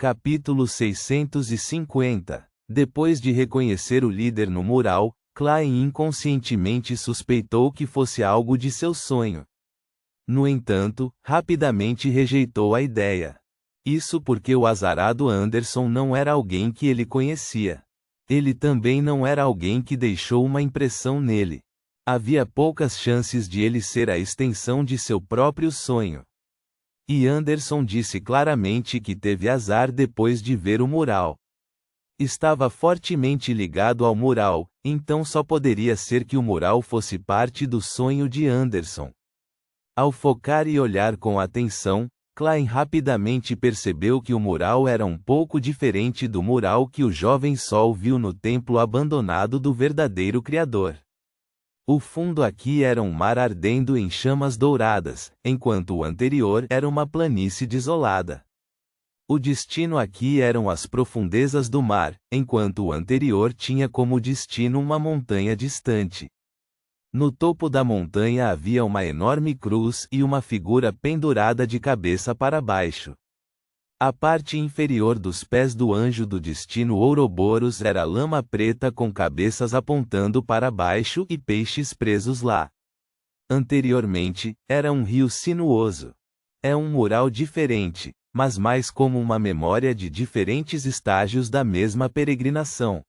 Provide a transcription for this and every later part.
Capítulo 650. Depois de reconhecer o líder no mural, Klein inconscientemente suspeitou que fosse algo de seu sonho. No entanto, rapidamente rejeitou a ideia. Isso porque o azarado Anderson não era alguém que ele conhecia. Ele também não era alguém que deixou uma impressão nele. Havia poucas chances de ele ser a extensão de seu próprio sonho. E Anderson disse claramente que teve azar depois de ver o mural. Estava fortemente ligado ao mural, então só poderia ser que o mural fosse parte do sonho de Anderson. Ao focar e olhar com atenção, Klein rapidamente percebeu que o mural era um pouco diferente do mural que o jovem Sol viu no templo abandonado do verdadeiro Criador. O fundo aqui era um mar ardendo em chamas douradas, enquanto o anterior era uma planície desolada. O destino aqui eram as profundezas do mar, enquanto o anterior tinha como destino uma montanha distante. No topo da montanha havia uma enorme cruz e uma figura pendurada de cabeça para baixo. A parte inferior dos pés do anjo do destino Ouroboros era lama preta com cabeças apontando para baixo e peixes presos lá. Anteriormente, era um rio sinuoso. É um mural diferente, mas mais como uma memória de diferentes estágios da mesma peregrinação.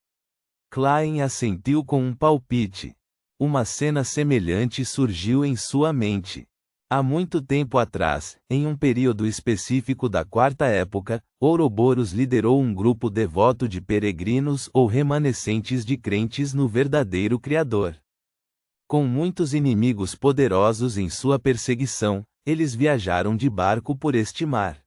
Klein assentiu com um palpite. Uma cena semelhante surgiu em sua mente. Há muito tempo atrás, em um período específico da Quarta Época, Ouroboros liderou um grupo devoto de peregrinos ou remanescentes de crentes no verdadeiro Criador. Com muitos inimigos poderosos em sua perseguição, eles viajaram de barco por este mar.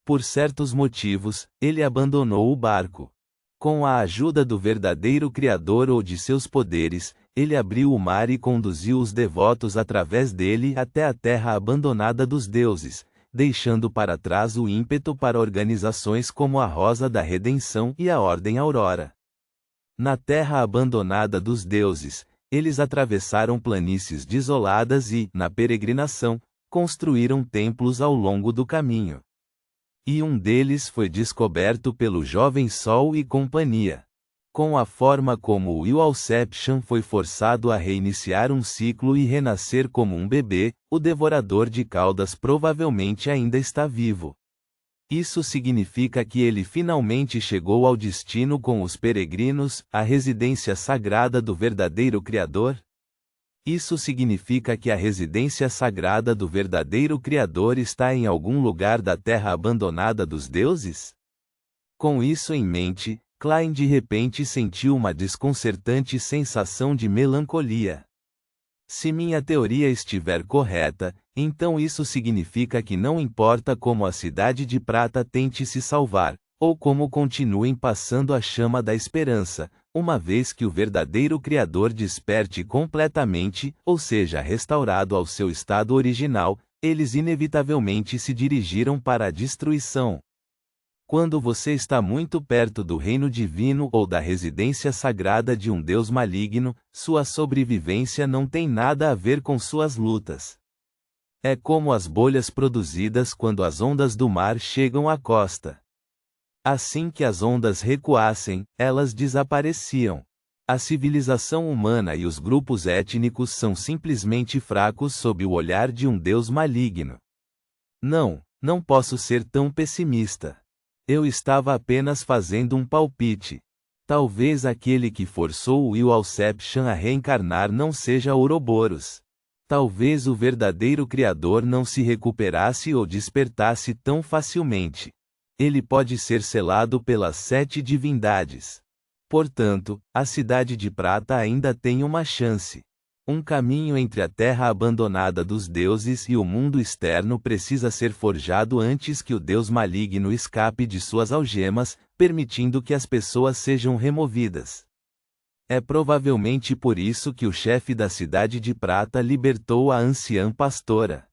Por certos motivos, ele abandonou o barco. Com a ajuda do verdadeiro Criador ou de seus poderes, ele abriu o mar e conduziu os devotos através dele até a terra abandonada dos deuses, deixando para trás o ímpeto para organizações como a Rosa da Redenção e a Ordem Aurora. Na terra abandonada dos deuses, eles atravessaram planícies desoladas e, na peregrinação, construíram templos ao longo do caminho. E um deles foi descoberto pelo jovem Sol e companhia. Com a forma como o Willowception foi forçado a reiniciar um ciclo e renascer como um bebê, o devorador de caudas provavelmente ainda está vivo. Isso significa que ele finalmente chegou ao destino com os peregrinos, a residência sagrada do verdadeiro Criador? Isso significa que a residência sagrada do verdadeiro Criador está em algum lugar da terra abandonada dos deuses? Com isso em mente, Klein de repente sentiu uma desconcertante sensação de melancolia. Se minha teoria estiver correta, então isso significa que não importa como a Cidade de Prata tente se salvar, ou como continuem passando a chama da esperança, uma vez que o verdadeiro Criador desperte completamente, ou seja restaurado ao seu estado original, eles inevitavelmente se dirigiram para a destruição. Quando você está muito perto do reino divino ou da residência sagrada de um deus maligno, sua sobrevivência não tem nada a ver com suas lutas. É como as bolhas produzidas quando as ondas do mar chegam à costa. Assim que as ondas recuassem, elas desapareciam. A civilização humana e os grupos étnicos são simplesmente fracos sob o olhar de um deus maligno. Não posso ser tão pessimista. Eu estava apenas fazendo um palpite. Talvez aquele que forçou o Willowception a reencarnar não seja Ouroboros. Talvez o verdadeiro Criador não se recuperasse ou despertasse tão facilmente. Ele pode ser selado pelas 7 divindades. Portanto, a Cidade de Prata ainda tem uma chance. Um caminho entre a terra abandonada dos deuses e o mundo externo precisa ser forjado antes que o deus maligno escape de suas algemas, permitindo que as pessoas sejam removidas. É provavelmente por isso que o chefe da Cidade de Prata libertou a anciã pastora.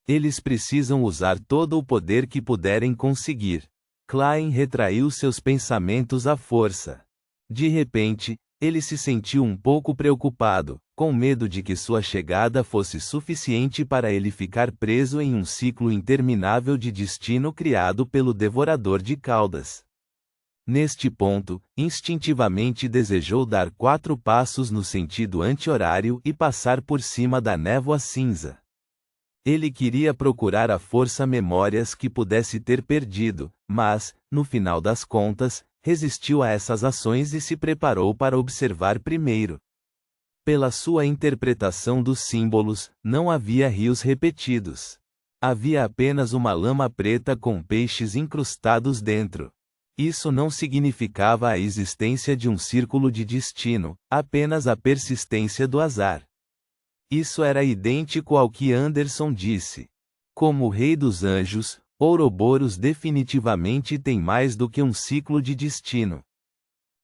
Eles precisam usar todo o poder que puderem conseguir. Klein retraiu seus pensamentos à força. De repente, ele se sentiu um pouco preocupado, com medo de que sua chegada fosse suficiente para ele ficar preso em um ciclo interminável de destino criado pelo Devorador de Caudas. Neste ponto, instintivamente desejou dar 4 passos no sentido anti-horário e passar por cima da névoa cinza. Ele queria procurar à força memórias que pudesse ter perdido, mas, no final das contas, resistiu a essas ações e se preparou para observar primeiro. Pela sua interpretação dos símbolos, não havia rios repetidos. Havia apenas uma lama preta com peixes incrustados dentro. Isso não significava a existência de um círculo de destino, apenas a persistência do azar. Isso era idêntico ao que Anderson disse. Como o Rei dos Anjos, Ouroboros definitivamente tem mais do que um ciclo de destino.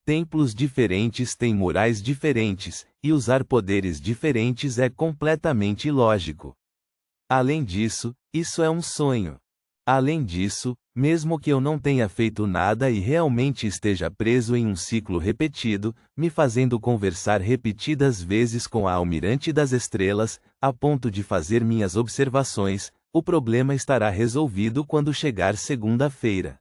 Templos diferentes têm murais diferentes, e usar poderes diferentes é completamente ilógico. Além disso, isso é um sonho. Além disso, mesmo que eu não tenha feito nada e realmente esteja preso em um ciclo repetido, me fazendo conversar repetidas vezes com a Almirante das Estrelas, a ponto de fazer minhas observações, o problema estará resolvido quando chegar segunda-feira.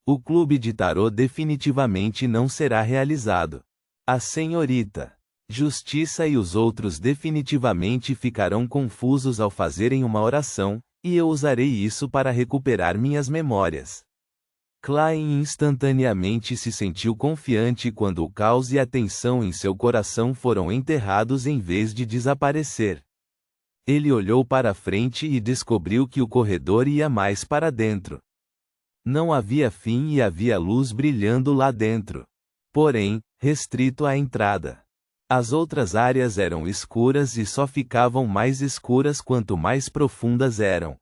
O clube de tarô definitivamente não será realizado. A senhorita Justiça e os outros definitivamente ficarão confusos ao fazerem uma oração, e eu usarei isso para recuperar minhas memórias. Klein instantaneamente se sentiu confiante quando o caos e a tensão em seu coração foram enterrados em vez de desaparecer. Ele olhou para frente e descobriu que o corredor ia mais para dentro. Não havia fim e havia luz brilhando lá dentro. Porém, restrito à entrada. As outras áreas eram escuras e só ficavam mais escuras quanto mais profundas eram.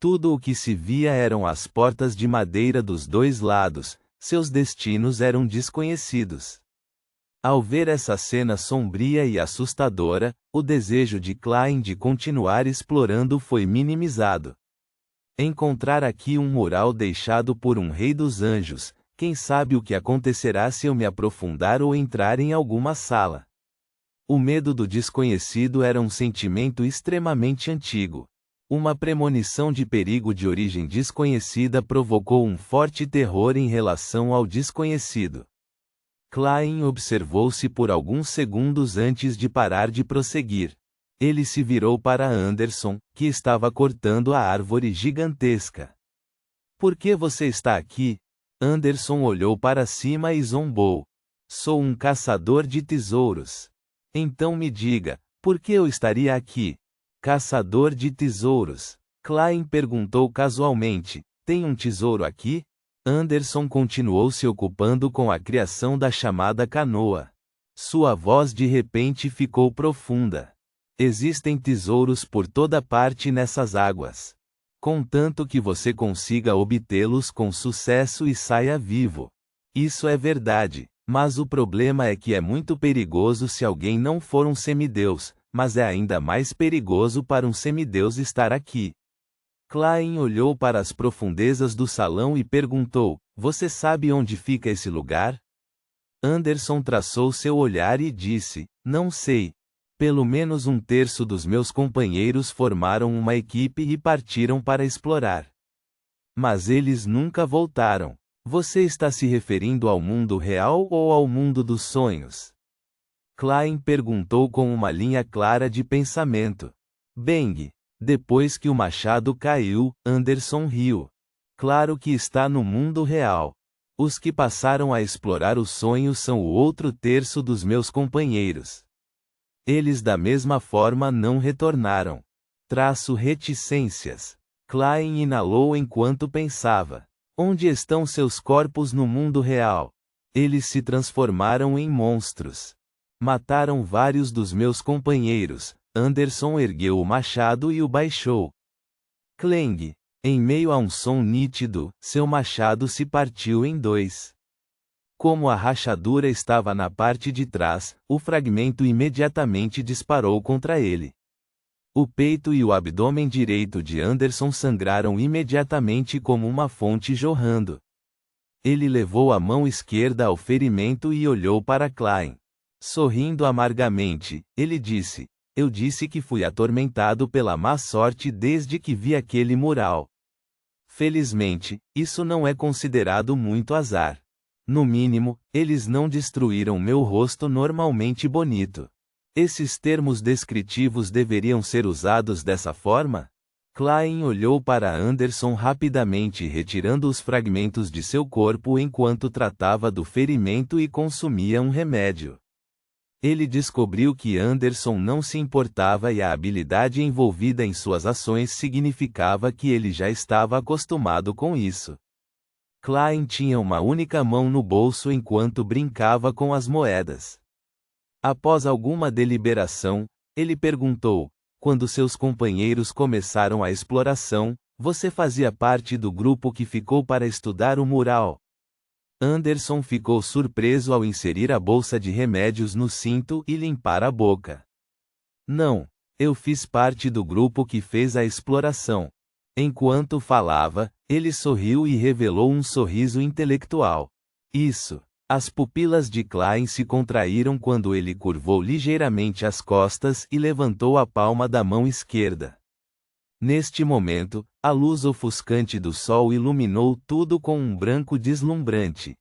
Tudo o que se via eram as portas de madeira dos dois lados, seus destinos eram desconhecidos. Ao ver essa cena sombria e assustadora, o desejo de Klein de continuar explorando foi minimizado. Encontrar aqui um mural deixado por um Rei dos Anjos, quem sabe o que acontecerá se eu me aprofundar ou entrar em alguma sala. O medo do desconhecido era um sentimento extremamente antigo. Uma premonição de perigo de origem desconhecida provocou um forte terror em relação ao desconhecido. Klein observou-se por alguns segundos antes de parar de prosseguir. Ele se virou para Anderson, que estava cortando a árvore gigantesca. Por que você está aqui? Anderson olhou para cima e zombou. Sou um caçador de tesouros. Então me diga, por que eu estaria aqui? Caçador de tesouros. Klein perguntou casualmente, tem um tesouro aqui? Anderson continuou se ocupando com a criação da chamada canoa. Sua voz de repente ficou profunda. Existem tesouros por toda parte nessas águas. Contanto que você consiga obtê-los com sucesso e saia vivo. Isso é verdade, mas o problema é que é muito perigoso se alguém não for um semideus, mas é ainda mais perigoso para um semideus estar aqui. Klein olhou para as profundezas do salão e perguntou, você sabe onde fica esse lugar? Anderson traçou seu olhar e disse, não sei. Pelo menos um terço dos meus companheiros formaram uma equipe e partiram para explorar. Mas eles nunca voltaram. Você está se referindo ao mundo real ou ao mundo dos sonhos? Klein perguntou com uma linha clara de pensamento. Bang! Depois que o machado caiu, Anderson riu. Claro que está no mundo real. Os que passaram a explorar os sonhos são o outro terço dos meus companheiros. Eles da mesma forma não retornaram. Reticências. Klein inalou enquanto pensava. Onde estão seus corpos no mundo real? Eles se transformaram em monstros. Mataram vários dos meus companheiros. Anderson ergueu o machado e o baixou. Clang! Em meio a um som nítido, seu machado se partiu em 2. Como a rachadura estava na parte de trás, o fragmento imediatamente disparou contra ele. O peito e o abdômen direito de Anderson sangraram imediatamente como uma fonte jorrando. Ele levou a mão esquerda ao ferimento e olhou para Klein. Sorrindo amargamente, ele disse: eu disse que fui atormentado pela má sorte desde que vi aquele mural. Felizmente, isso não é considerado muito azar. No mínimo, eles não destruíram meu rosto normalmente bonito. Esses termos descritivos deveriam ser usados dessa forma? Klein olhou para Anderson rapidamente, retirando os fragmentos de seu corpo enquanto tratava do ferimento e consumia um remédio. Ele descobriu que Anderson não se importava e a habilidade envolvida em suas ações significava que ele já estava acostumado com isso. Klein tinha uma única mão no bolso enquanto brincava com as moedas. Após alguma deliberação, ele perguntou: quando seus companheiros começaram a exploração, você fazia parte do grupo que ficou para estudar o mural? Anderson ficou surpreso ao inserir a bolsa de remédios no cinto e limpar a boca. Não, eu fiz parte do grupo que fez a exploração. Enquanto falava, ele sorriu e revelou um sorriso intelectual. Isso. As pupilas de Klein se contraíram quando ele curvou ligeiramente as costas e levantou a palma da mão esquerda. Neste momento, a luz ofuscante do sol iluminou tudo com um branco deslumbrante.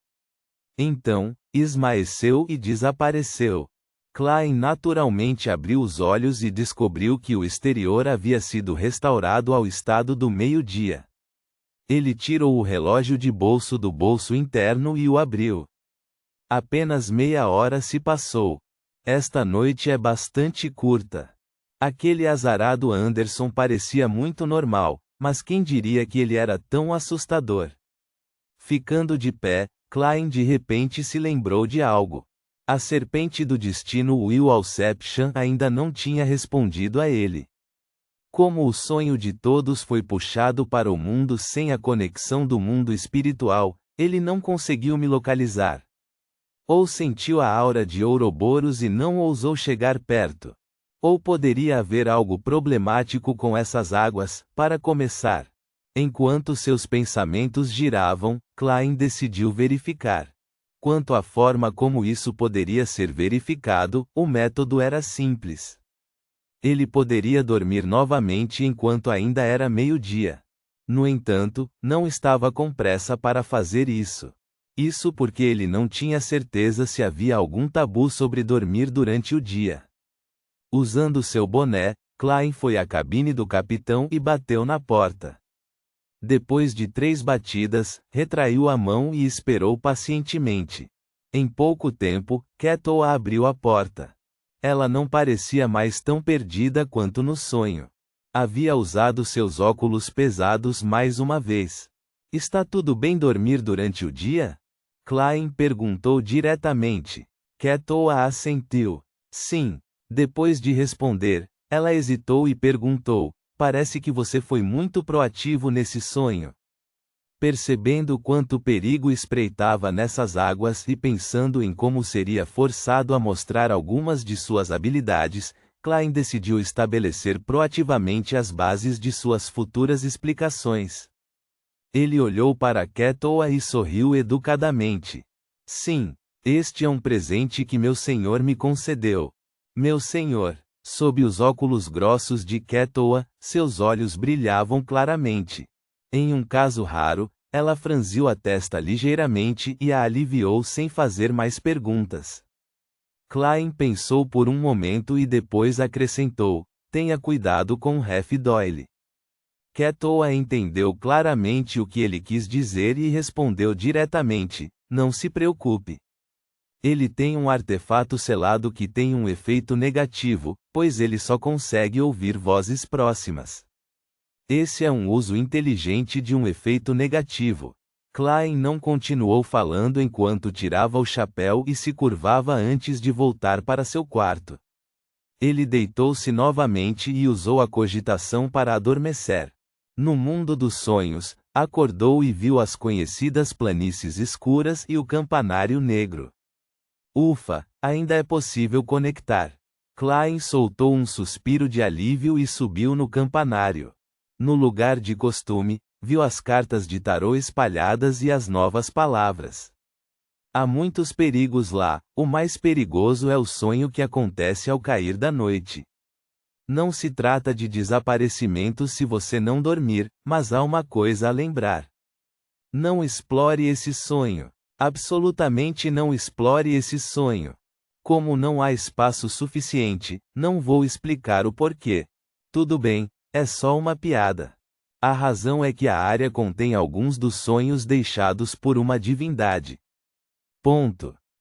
Então, esmaeceu e desapareceu. Klein naturalmente abriu os olhos e descobriu que o exterior havia sido restaurado ao estado do meio-dia. Ele tirou o relógio de bolso do bolso interno e o abriu. Apenas meia hora se passou. Esta noite é bastante curta. Aquele azarado Anderson parecia muito normal, mas quem diria que ele era tão assustador? Ficando de pé, Klein de repente se lembrou de algo. A serpente do destino Will Alception ainda não tinha respondido a ele. Como o sonho de todos foi puxado para o mundo sem a conexão do mundo espiritual, ele não conseguiu me localizar. Ou sentiu a aura de Ouroboros e não ousou chegar perto. Ou poderia haver algo problemático com essas águas, para começar. Enquanto seus pensamentos giravam, Klein decidiu verificar. Quanto à forma como isso poderia ser verificado, o método era simples. Ele poderia dormir novamente enquanto ainda era meio-dia. No entanto, não estava com pressa para fazer isso. Isso porque ele não tinha certeza se havia algum tabu sobre dormir durante o dia. Usando seu boné, Klein foi à cabine do capitão e bateu na porta. Depois de 3 batidas, retraiu a mão e esperou pacientemente. Em pouco tempo, Kettle abriu a porta. Ela não parecia mais tão perdida quanto no sonho. Havia usado seus óculos pesados mais uma vez. Está tudo bem dormir durante o dia? Klein perguntou diretamente. Kettle assentiu. Sim. Depois de responder, ela hesitou e perguntou: parece que você foi muito proativo nesse sonho. Percebendo quanto perigo espreitava nessas águas e pensando em como seria forçado a mostrar algumas de suas habilidades, Klein decidiu estabelecer proativamente as bases de suas futuras explicações. Ele olhou para Kettle e sorriu educadamente. Sim, este é um presente que meu senhor me concedeu. Meu senhor. Sob os óculos grossos de Kettle, seus olhos brilhavam claramente. Em um caso raro, ela franziu a testa ligeiramente e a aliviou sem fazer mais perguntas. Klein pensou por um momento e depois acrescentou: tenha cuidado com Ref Doyle. Kettle entendeu claramente o que ele quis dizer e respondeu diretamente: não se preocupe. Ele tem um artefato selado que tem um efeito negativo, pois ele só consegue ouvir vozes próximas. Esse é um uso inteligente de um efeito negativo. Klein não continuou falando enquanto tirava o chapéu e se curvava antes de voltar para seu quarto. Ele deitou-se novamente e usou a cogitação para adormecer. No mundo dos sonhos, acordou e viu as conhecidas planícies escuras e o campanário negro. Ufa, ainda é possível conectar. Klein soltou um suspiro de alívio e subiu no campanário. No lugar de costume, viu as cartas de tarô espalhadas e as novas palavras. Há muitos perigos lá, o mais perigoso é o sonho que acontece ao cair da noite. Não se trata de desaparecimento se você não dormir, mas há uma coisa a lembrar. Não explore esse sonho. Absolutamente não explore esse sonho. Como não há espaço suficiente, não vou explicar o porquê. Tudo bem, é só uma piada. A razão é que a área contém alguns dos sonhos deixados por uma divindade. Ponto.